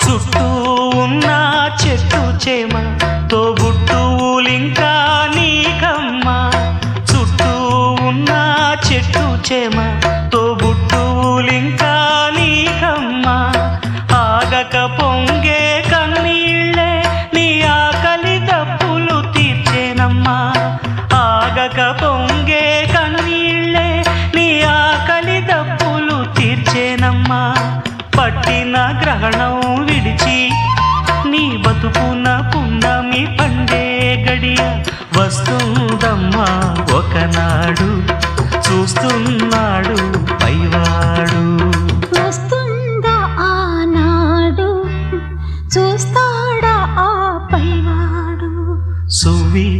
చుట్టూ ఉన్న చెట్టు చేమ తోబుట్టువులింకా నీకమ్మా. చుట్టూ ఉన్న చెట్టు చేమ తోబుట్టువులింకా నీకమ్మా. ఆగక పొంగే కన్నీళ్ళే నీ ఆకలి దప్పులు తీర్చేనమ్మా. ఆగక పొంగే కన్నీళ్ళే నీ ఆకలి దప్పులు తీర్చేనమ్మా. పట్టిన గ్రహణం విడిచి నీ బతుకున పున్నమి పండే గడియ వస్తుందమ్మా ఒకనాడు. చూస్తున్నాడు పైవాడు. వస్తుందా ఆనాడు, చూస్తాడా ఆ పైవాడు. సువి